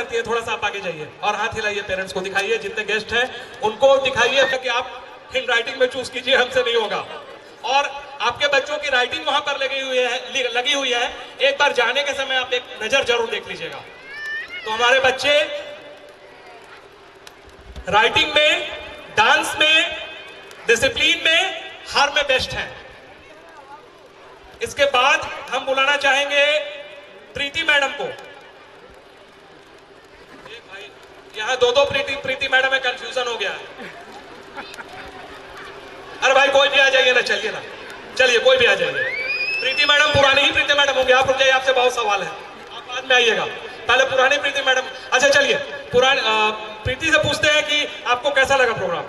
करती है। थोड़ा सा आप आगे जाइए और हाथ हिलाइए, पेरेंट्स को दिखाइए, जितने गेस्ट हैं उनको दिखाइए कि आप हैंड राइटिंग में चूज कीजिए, हमसे नहीं होगा। और आपके बच्चों की राइटिंग वहां पर लगी हुई है। एक बार जाने के समय आप एक नजर जरूर देख लीजिएगा। तो हमारे बच्चे राइटिंग में, डांस में, डिसिप्लिन में, हर में बेस्ट हैं। इसके बाद हम बुलाना चाहेंगे प्रीति मैडम को। भाई यहां दो प्रीति मैडम में कंफ्यूजन हो गया है। अरे भाई कोई भी आ जाइए ना, चलिए ना, चलिए कोई भी आ जाइए। प्रीति मैडम पुरानी ही प्रीति मैडम होंगे, आप रुक जाइए, आपसे बहुत सवाल है, आप बाद में आइएगा। पहले पुरानी प्रीति मैडम। अच्छा चलिए, पुरानी प्रीति से पूछते हैं कि आपको कैसा लगा प्रोग्राम।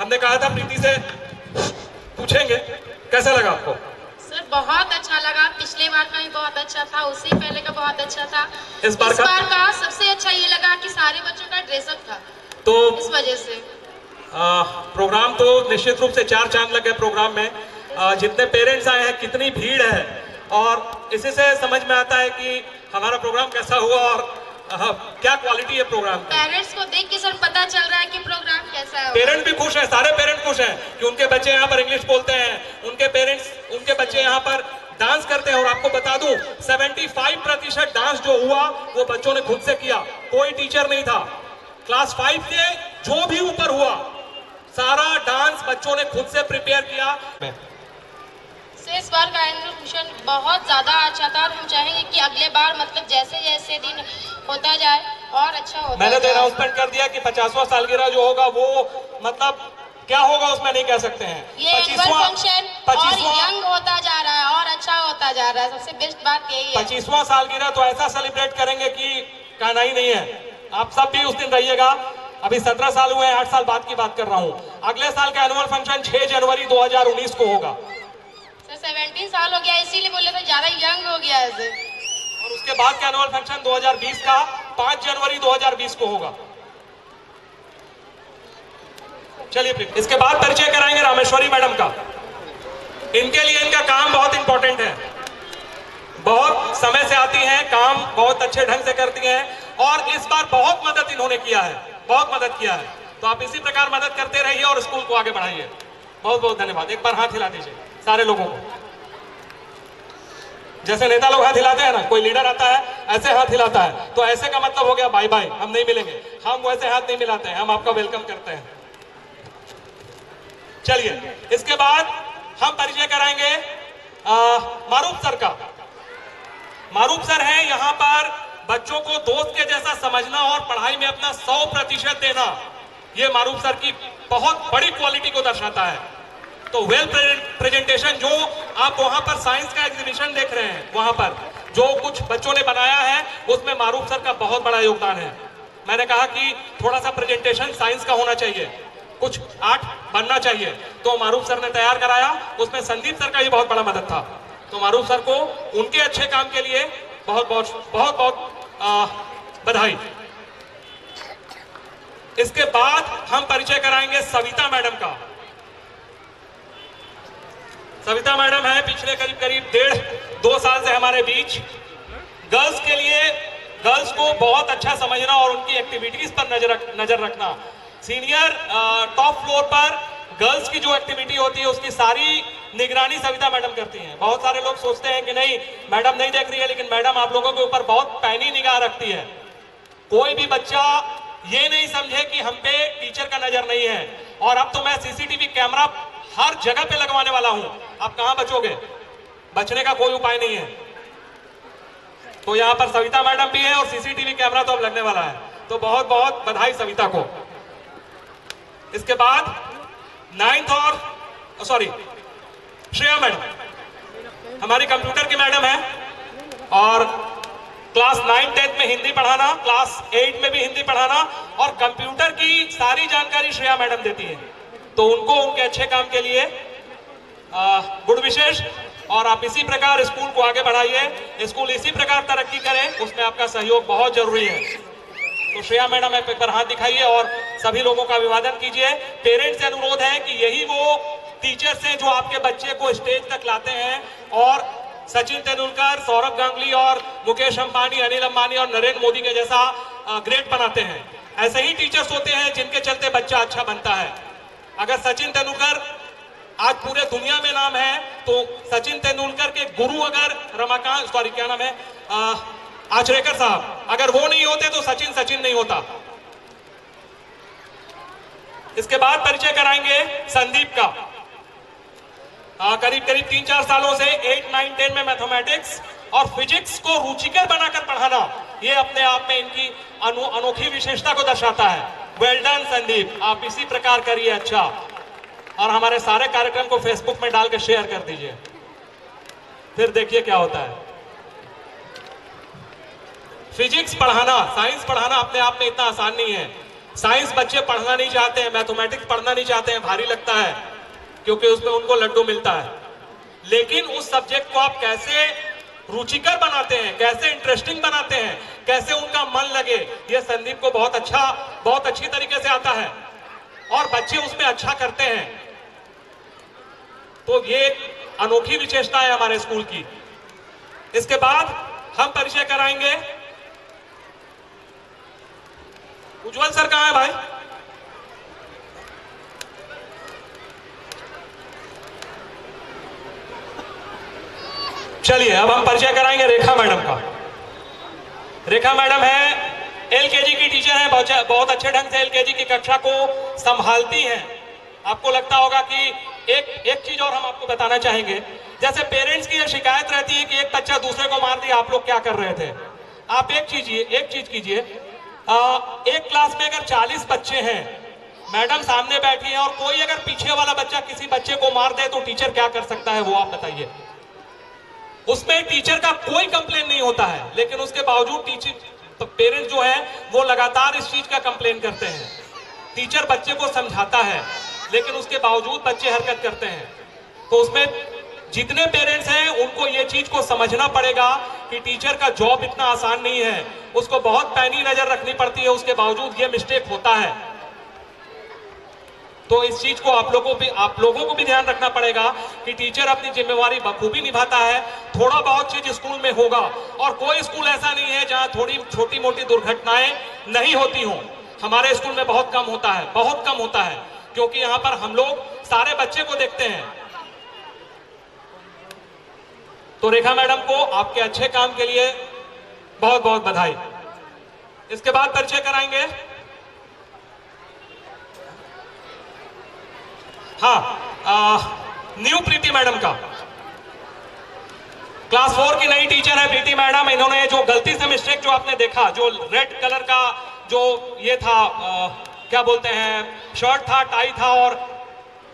हमने कहा था प्रीति से पूछेंगे, कैसा लगा आपको? सर बहुत अच्छा लगा, पिछले बार का भी बहुत अच्छा था, उससे पहले का बहुत अच्छा था। इस बार का सबसे अच्छा ये लगा कि सारे बच्चों का ड्रेसअप था, तो इस वजह से प्रोग्राम तो निश्चित रूप से 4 चांद लग गए प्रोग्राम में। जितने पेरेंट्स आए हैं, कितनी भीड़ है, और इसी से समझ में आता है कि हमारा प्रोग्राम कैसा हुआ और क्या क्वालिटी है प्रोग्राम की। पेरेंट्स को देख के सर पता चल रहा है कि प्रोग्राम कैसा है। पेरेंट्स भी खुश हैं, सारे पेरेंट्स खुश हैं कि उनके बच्चे यहाँ पर इंग्लिश बोलते हैं, उनके बच्चे यहाँ पर डांस करते हैं। और आपको बता दूं 75% डांस जो हुआ वो बच्चों ने खुद से किया, कोई टीचर नहीं था। क्लास 5 से जो भी ऊपर हुआ सारा डांस बच्चों ने खुद से प्रिपेयर किया। इस बार का एनुअल फंक्शन बहुत ज्यादा अच्छा था और हम चाहेंगे कि अगले बार मतलब जैसे जैसे दिन होता जाए और अच्छा होता मैंने तो जाए। अनाउंसमेंट कर दिया कि 50वां सालगिरह जो होगा वो मतलब क्या होगा उसमें नहीं कह सकते हैं। ये एनुअल फंक्शन और यंग होता जा रहा है और अच्छा होता जा रहा है, सबसे बेस्ट बात यही है। 25वां सालगिरह तो ऐसा सेलिब्रेट करेंगे कि कहना ही नहीं है। आप सब भी उस दिन रहिएगा। अभी 17 साल हुए हैं, 8 साल बाद की बात कर रहा हूँ। अगले साल का एनुअल फंक्शन 6 जनवरी 2019 को होगा। 17 साल हो गया, इसीलिए बोले तो ज्यादा यंग हो गया ऐसे। और उसके बाद का एनुअल फंक्शन 2020 का 5 जनवरी 2020 को होगा। चलिए इसके बाद परिचय कराएंगे रामेश्वरी मैडम का। इनके लिए इनका काम बहुत इंपॉर्टेंट है, बहुत समय से आती हैं, काम बहुत अच्छे ढंग से करती हैं और इस बार बहुत मदद इन्होंने किया है, बहुत मदद किया है। तो आप इसी प्रकार मदद करते रहिए और स्कूल को आगे बढ़ाइए। बहुत बहुत धन्यवाद। एक बार हाथ हिला दीजिए सारे लोगों को, जैसे नेता लोग हाथ हिलाते हैं ना, कोई लीडर आता है ऐसे हाथ हिलाता है, तो ऐसे का मतलब हो गया बाय बाय, हम नहीं मिलेंगे। हम वैसे हाथ नहीं मिलाते हैं, हम आपका वेलकम करते हैं। चलिए इसके बाद हम परिचय कराएंगे मारूफ सर का। मारूफ सर हैं यहाँ पर बच्चों को दोस्त के जैसा समझना और पढ़ाई में अपना 100% देना, ये मारूफ सर की बहुत बड़ी क्वालिटी को दर्शाता है। तो वेल प्रेजेंटेशन, जो आप वहां पर साइंस का एग्जीबिशन देख रहे हैं, वहां पर जो कुछ बच्चों ने बनाया है उसमें मारूफ सर का बहुत बड़ा योगदान है। मैंने कहा कि थोड़ा सा प्रेजेंटेशन साइंस का होना चाहिए, कुछ आर्ट बनना चाहिए, तो मारूफ सर ने तैयार कराया। उसमें संदीप सर का भी बहुत बड़ा मदद था। तो मारूफ सर को उनके अच्छे काम के लिए बहुत बहुत बधाई। इसके बाद हम परिचय कराएंगे सविता मैडम का। सविता मैडम है पिछले करीब 1.5-2 साल से हमारे बीच। गर्ल्स के लिए, गर्ल्स को बहुत अच्छा समझना और उनकी एक्टिविटीज पर नजर रखना। सीनियर टॉप फ्लोर पर गर्ल्स की जो एक्टिविटी होती है उसकी सारी निगरानी सविता मैडम करती हैं। बहुत सारे लोग सोचते हैं कि नहीं मैडम नहीं देख रही है, लेकिन मैडम आप लोगों के ऊपर बहुत पैनी निगाह रखती है। कोई भी बच्चा ये नहीं समझे कि हम पे टीचर का नजर नहीं है। और अब तो मैं सीसीटीवी कैमरा हर जगह पे लगवाने वाला हूं। आप कहां बचोगे, बचने का कोई उपाय नहीं है। तो यहां पर सविता मैडम भी है और सीसीटीवी कैमरा तो अब लगने वाला है। तो बहुत बहुत बधाई सविता को। इसके बाद 9th और श्रेया मैडम हमारी कंप्यूटर की मैडम है और क्लास 9, 10 में हिंदी पढ़ाना, क्लास 8 में भी हिंदी पढ़ाना और कंप्यूटर की सारी जानकारी श्रेया मैडम देती है। तो उनको उनके अच्छे काम के लिए गुड विशेष। और आप इसी प्रकार स्कूल को आगे बढ़ाइए, स्कूल इसी प्रकार तरक्की करे, उसमें आपका सहयोग बहुत जरूरी है। तो श्रेया मैडम एक बार हाथ दिखाइए और सभी लोगों का अभिवादन कीजिए। पेरेंट्स से अनुरोध है कि यही वो टीचर्स हैं जो आपके बच्चे को स्टेज तक लाते हैं और सचिन तेंदुलकर, सौरभ गांगुली और मुकेश अंबानी, अनिल अंबानी और नरेंद्र मोदी के जैसा ग्रेट बनाते हैं। ऐसे ही टीचर्स होते हैं जिनके चलते बच्चा अच्छा बनता है। अगर सचिन तेंदुलकर आज पूरे दुनिया में नाम है, तो सचिन तेंदुलकर के गुरु अगर आचरेकर साहब, अगर वो नहीं होते तो सचिन सचिन नहीं होता। इसके बाद परिचय कराएंगे संदीप का। करीब करीब 3-4 सालों से 8, 9, 10 में मैथमेटिक्स और फिजिक्स को रुचिकर बनाकर पढ़ाना, ये अपने आप में इनकी अनोखी विशेषता को दर्शाता है। वेल डन संदीप, आप इसी प्रकार करिए अच्छा, और हमारे सारे कार्यक्रम को फेसबुक में डाल के शेयर कर दीजिए, फिर देखिए क्या होता है। फिजिक्स पढ़ाना, साइंस पढ़ाना अपने आप में इतना आसान नहीं है। साइंस बच्चे पढ़ना नहीं चाहते हैं, मैथमेटिक्स पढ़ना नहीं चाहते हैं, भारी लगता है क्योंकि उसमें उनको लड्डू मिलता है। लेकिन उस सब्जेक्ट को आप कैसे रुचिकर बनाते हैं, कैसे इंटरेस्टिंग बनाते हैं, कैसे उनका मन लगे, ये संदीप को बहुत अच्छी तरीके से आता है और बच्चे उसमें अच्छा करते हैं। तो ये अनोखी विशेषता है हमारे स्कूल की। इसके बाद हम परिचय कराएंगे, उज्जवल सर कहां है भाई? चलिए अब हम परिचय कराएंगे रेखा मैडम का। रेखा मैडम है एलकेजी की टीचर है, बहुत अच्छे ढंग से एलकेजी की कक्षा को संभालती हैं। आपको लगता होगा कि एक चीज और हम आपको बताना चाहेंगे, जैसे पेरेंट्स की यह शिकायत रहती है कि एक बच्चा दूसरे को मार दिया, आप लोग क्या कर रहे थे। आप एक चीज कीजिए, एक क्लास में अगर 40 बच्चे हैं, मैडम सामने बैठी है और कोई अगर पीछे वाला बच्चा किसी बच्चे को मार दे तो टीचर क्या कर सकता है, वो आप बताइए। उसमें टीचर का कोई कंप्लेन नहीं होता है, लेकिन उसके बावजूद टीचर पेरेंट्स जो है वो लगातार इस चीज का कंप्लेन करते हैं। टीचर बच्चे को समझाता है लेकिन उसके बावजूद बच्चे हरकत करते हैं। तो उसमें जितने पेरेंट्स हैं उनको ये चीज को समझना पड़ेगा कि टीचर का जॉब इतना आसान नहीं है, उसको बहुत पैनी नजर रखनी पड़ती है, उसके बावजूद ये मिस्टेक होता है। तो इस चीज को आप लोगों को भी ध्यान रखना पड़ेगा कि टीचर अपनी जिम्मेवारी बखूबी निभाता है। थोड़ा बहुत चीज स्कूल में होगा और कोई स्कूल ऐसा नहीं है जहां थोड़ी छोटी मोटी दुर्घटनाएं नहीं होती हों। हमारे स्कूल में बहुत कम होता है क्योंकि यहाँ पर हम लोग सारे बच्चे को देखते हैं। तो रेखा मैडम को आपके अच्छे काम के लिए बहुत बहुत बधाई। इसके बाद परिचय कराएंगे न्यू प्रीति मैडम का। क्लास 4 की नई टीचर है प्रीति मैडम। इन्होंने जो गलती से मिस्टेक जो आपने देखा, जो रेड कलर का जो ये था क्या बोलते हैं, शर्ट था, टाई था और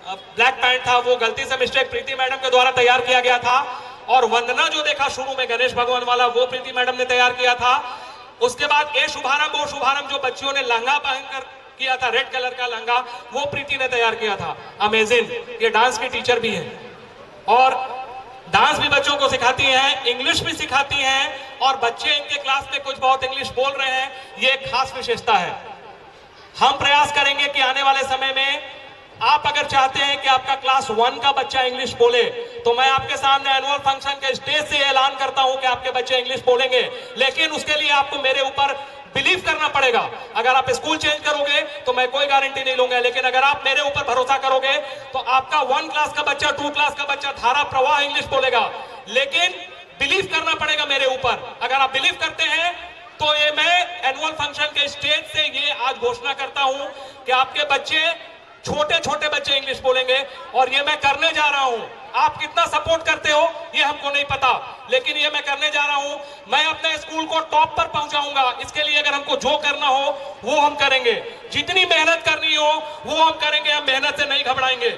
ब्लैक पैंट था, वो गलती से मिस्टेक प्रीति मैडम के द्वारा तैयार किया गया था। और वंदना जो देखा शुरू में गणेश भगवान वाला, वो प्रीति मैडम ने तैयार किया था। उसके बाद ए शुभारंभ जो बच्चियों ने लहंगा पहनकर किया था, रेड कलर का लहंगा, वो प्रीति ने तैयार किया था। अमेजिंग, ये डांस की टीचर भी है और डांस भी बच्चों को सिखाती हैं, इंग्लिश भी सिखाती हैं और बच्चे इनके क्लास में कुछ बहुत इंग्लिश बोल रहे हैं, ये एक खास विशेषता है। हम प्रयास करेंगे कि आने वाले समय में आप अगर चाहते हैं कि आपका क्लास 1 का बच्चा इंग्लिश बोले, तो मैं आपके सामने एनुअल फंक्शन के स्टेज से ऐलान करता हूं कि आपके बच्चे इंग्लिश बोलेंगे। लेकिन उसके लिए आपको मेरे ऊपर बिलीव करना पड़ेगा। अगर आप स्कूल चेंज करोगे तो मैं कोई गारंटी नहीं लूंगा, लेकिन अगर आप मेरे ऊपर भरोसा करोगे तो आपका 1 क्लास का बच्चा, 2 क्लास का बच्चा धारा प्रवाह इंग्लिश बोलेगा। लेकिन बिलीव करना पड़ेगा मेरे ऊपर। अगर आप बिलीव करते हैं तो ये मैं एनुअल फंक्शन के स्टेज से ये आज घोषणा करता हूं कि आपके बच्चे, छोटे छोटे बच्चे इंग्लिश बोलेंगे और ये मैं करने जा रहा हूं। आप कितना सपोर्ट करते हो ये हमको नहीं पता, लेकिन ये मैं करने जा रहा हूं। मैं अपने स्कूल को टॉप पर पहुंचाऊंगा। इसके लिए अगर हमको जो करना हो वो हम करेंगे, जितनी मेहनत करनी हो वो हम करेंगे। हम मेहनत से नहीं घबराएंगे।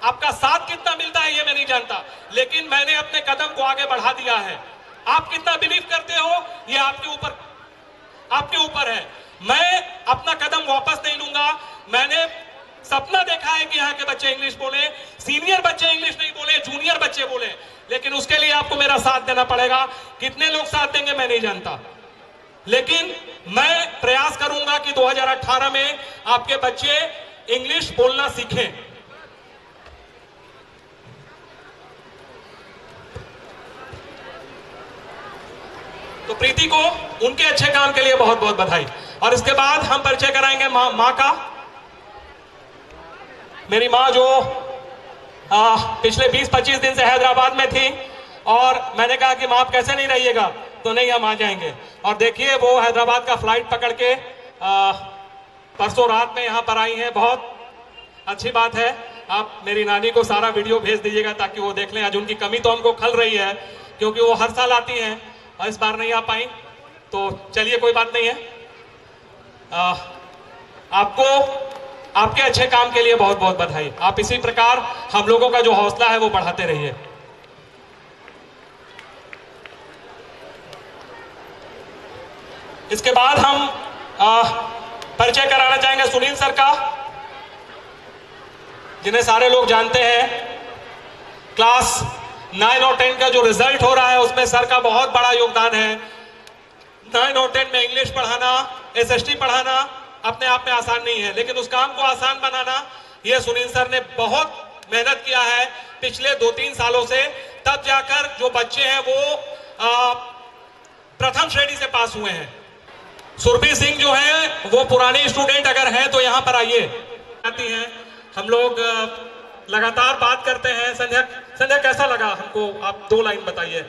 आपका साथ कितना मिलता है ये मैं नहीं जानता, लेकिन मैंने अपने कदम को आगे बढ़ा दिया है। आप कितना बिलीव करते हो ये आपके ऊपर है। मैं अपना कदम वापस नहीं लूंगा। मैंने सपना देखा है कि यहाँ के बच्चे इंग्लिश बोले, सीनियर बच्चे इंग्लिश नहीं बोले, जूनियर बच्चे बोले, लेकिन उसके लिए आपको मेरा साथ देना पड़ेगा। कितने लोग साथ देंगे मैं नहीं जानता, लेकिन मैं प्रयास करूंगा कि 2018 में आपके बच्चे इंग्लिश बोलना सीखें। तो प्रीति को उनके अच्छे काम के लिए बहुत बहुत बधाई। और इसके बाद हम परिचय कराएंगे माँ का। मेरी माँ जो पिछले 20-25 दिन से हैदराबाद में थी, और मैंने कहा कि माँ आप कैसे नहीं रहिएगा, तो नहीं हम आ जाएंगे। और देखिए वो हैदराबाद का फ्लाइट पकड़ के परसों रात में यहाँ पर आई हैं। बहुत अच्छी बात है। आप मेरी नानी को सारा वीडियो भेज दीजिएगा ताकि वो देख लें। आज उनकी कमी तो हमको खल रही है क्योंकि वो हर साल आती हैं और इस बार नहीं आ पाई, तो चलिए कोई बात नहीं है। आपको आपके अच्छे काम के लिए बहुत बहुत बधाई। आप इसी प्रकार हम लोगों का जो हौसला है वो बढ़ाते रहिए। इसके बाद हम परिचय कराना चाहेंगे सुनील सर का, जिन्हें सारे लोग जानते हैं। क्लास 9 और 10 का जो रिजल्ट हो रहा है उसमें सर का बहुत बड़ा योगदान है। 9 और 10 में इंग्लिश पढ़ाना, एसएसटी पढ़ाना अपने आप में आसान नहीं है, लेकिन उस काम को आसान बनाना ये सुनील सर ने बहुत मेहनत किया है पिछले 2-3 सालों से। तब जाकर जो बच्चे हैं वो प्रथम श्रेणी से पास हुए हैं। सुरभि सिंह जो है वो पुरानी स्टूडेंट अगर हैं तो यहाँ पर आइए आती हैं। हम लोग लगातार बात करते हैं। संध्या कैसा लगा हमको, आप 2 लाइन बताइए,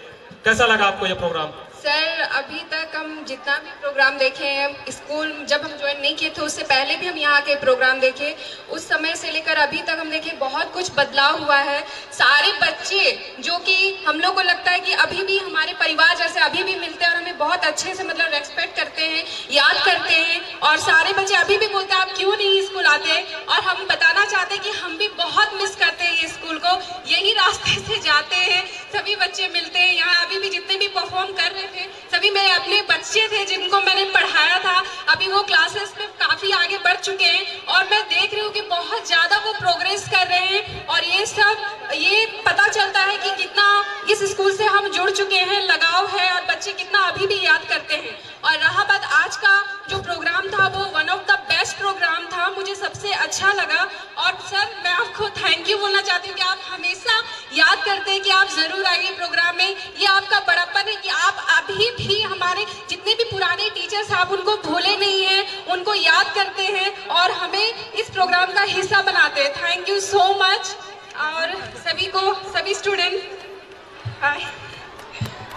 कैसा लगा आपको ये प्रोग्राम? सर अभी तक हम जितना भी प्रोग्राम देखे हैं, स्कूल जब हम ज्वाइन नहीं किए थे उससे पहले भी हम यहाँ के प्रोग्राम देखे, उस समय से लेकर अभी तक हम देखे बहुत कुछ बदलाव हुआ है। सारे बच्चे जो कि हम लोग को लगता है कि अभी भी हमारे परिवार जैसे अभी भी मिलते हैं और हमें बहुत अच्छे से मतलब रेस्पेक्ट करते हैं, याद करते हैं, और सारे बच्चे अभी भी बोलते हैं आप क्यों नहीं स्कूल आते हैं। और हम बताना चाहते हैं कि हम भी बहुत मिस करते हैं ये स्कूल को। यही रास्ते से जाते हैं, सभी बच्चे मिलते हैं यहाँ। अभी भी जितने भी परफॉर्म कर रहे थे सभी मेरे अपने बच्चे थे जिनको मैंने पढ़ाया था। अभी वो क्लासेस में काफी आगे बढ़ चुके हैं और मैं देख रही हूँ कि बहुत ज्यादा वो प्रोग्रेस कर रहे हैं। और ये सब ये पता चलता है कि कितना इस स्कूल से हम जुड़ चुके हैं, लगाव है, और बच्चे कितना अभी भी याद करते हैं। और रहा बात आज का जो प्रोग्राम था वो one of the best program था, मुझे सबसे अच्छा लगा। और सर मैं आपको थैंक यू बोलना चाहती हूँ कि आप हमेशा याद करते हैं कि आप जरूर आइए प्रोग्राम में। ये आपका बड़प्पन है कि आप अभी भी हमारे जितने भी पुराने टीचर्स आप उनको भूले नहीं हैं, उनको याद करते हैं और हमें इस प्रोग्राम का हिस्सा बनाते हैं। Thank you so much. और सभी को, सभी स्टूडेंट,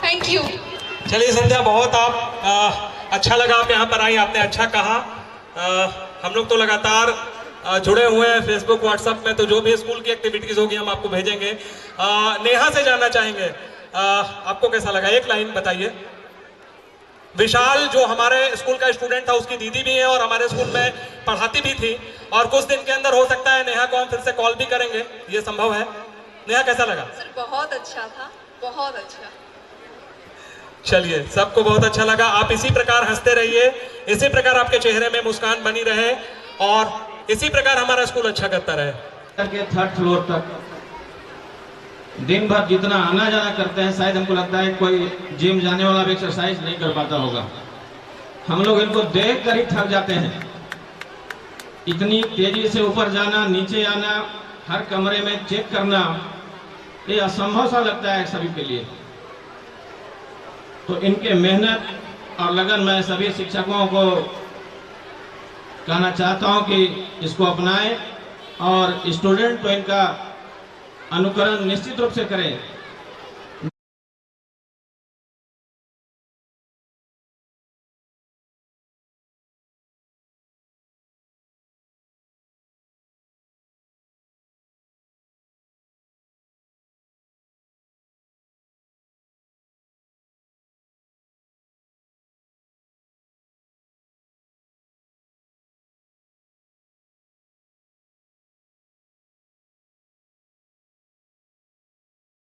थैंक यू। चलिए संध्या, बहुत अच्छा लगा आप यहाँ पर आई, आपने अच्छा कहा। हम लोग तो लगातार जुड़े हुए हैं फेसबुक व्हाट्सएप में, तो जो भी स्कूल की एक्टिविटीज होगी हम आपको भेजेंगे। नेहा से जानना चाहेंगे आपको कैसा लगा, 1 लाइन बताइए। विशाल जो हमारे स्कूल का स्टूडेंट था उसकी दीदी भी है और हमारे स्कूल में पढ़ाती भी थी, और कुछ दिन के अंदर हो सकता है नेहा को हम फिर से कॉल भी करेंगे, ये संभव है। नेहा कैसा लगा? सर बहुत अच्छा था, बहुत अच्छा। चलिए, सबको बहुत अच्छा लगा। आप इसी प्रकार हंसते रहिए, इसी प्रकार आपके चेहरे में मुस्कान बनी रहे और इसी प्रकार हमारा स्कूल अच्छा करता रहे। के 3rd फ्लोर तक दिन भर जितना आना जाना करते हैं, शायद हमको लगता है कोई जिम जाने वाला भी एक्सरसाइज नहीं कर पाता होगा। हम लोग इनको देख कर ही थक जाते हैं। इतनी तेजी से ऊपर जाना, नीचे आना, हर कमरे में चेक करना, ये असंभव सा लगता है सभी के लिए। तो इनके मेहनत और लगन मैं सभी शिक्षकों को कहना चाहता हूं कि इसको अपनाएं और स्टूडेंट को इनका अनुकरण निश्चित रूप से करें।